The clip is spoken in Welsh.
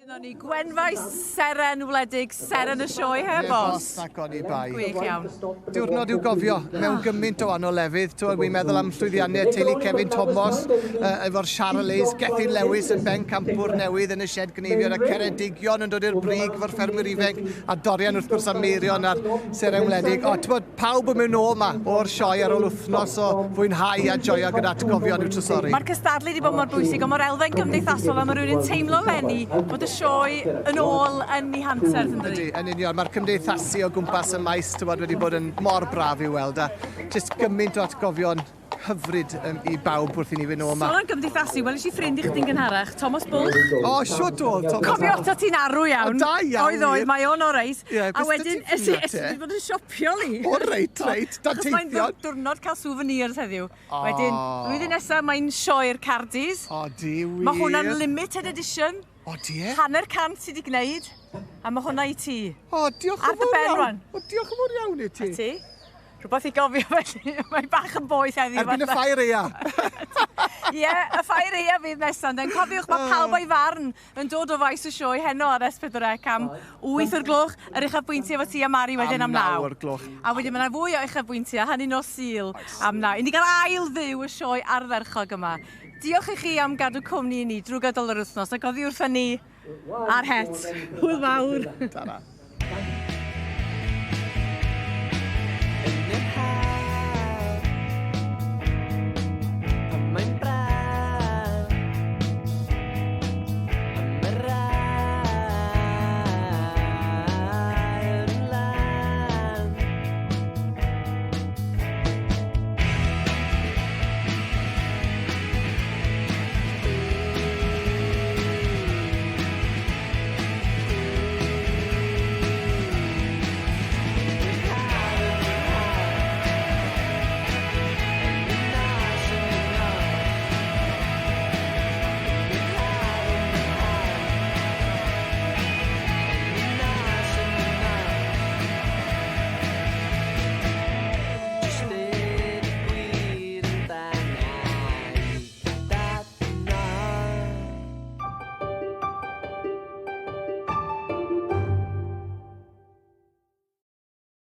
Dyna ni Gwenfais, seren wledig, seren y sioe hebos. Ac o'n I bai. Gwych iawn. Diwrnod i'w gofio mewn gymaint o wahanol lefydd. Dwi'n meddwl am llwyddiannau teulu Kevin Thomas efo'r Charolais, Gethin Lewis yn ben campwr newydd yn y shed gneifio, a Ceredigion yn dod i'r brig efo'r ffermwyr ifeg, a Dorian wrth gwrs am Meirion a'r seren wledig. O, ti'n bod, pawb yn mynd o yma o'r sioe ar ôl wythnos o fwynhau a joio gyda atgofion i'w trysori. Mae'r cystadlu wedi bod mor bwysig, ond mae'r elfen gymdeithasol a mae rhywun yn teimlo lenni bod y sioe yn ôl yn ei hanterth yn dydi. Yn union, mae'r cymdeithasu o gwmpas y maes wedi bod yn mor braf i weld, a jyst gymaint o atgofion hyfryd i bawb wrth i ni fynd o yma. Sôn am gymdeithasu, wel eisiau ffrind i chdi'n gynharach, Thomas Bull. O, siwt oedd, Thomas. Cofio oto ti'n arw iawn. O, da iawn. Oedd, mae o'n o reis. Ie, a wedyn, esi wedi bod yn siopio li. O, reit, da teithio. Mae'n diwrnod cael souvenirs heddiw. Wedyn, flwyddyn nesaf mae'n sioe'r Cardis. O, di wir. Mae hwnna'n limited edition. O, di e? Hanner cant sydd wedi gwneud. A mae hwnna i ti. O, diolch yn fawr iawn. O, diolch yn fawr iawn i ti. A ti? Rhywbeth i gofio felly. Mae'n bach yn boeth heddiw. Erbyn y ffair ea. Ie, y ffair ea fydd nesaf. Then cofiwch, mae pawb o'i farn yn dod o faes y sioe heno ar S4C am 8 o'r gloch. Yr uchafbwyntiau efo ti a Mari wedyn am 9 o'r gloch. A wedyn mae yna fwy o uchafbwyntiau, hynny nos Sul am 9. I ni gael ail fyw y sioe ardderchog yma. Diolch i chi am gadw cwmni i ni drwy gydol yr wythnos, a goddi wrthyn ni ar het. Hwyl fawr. Tara.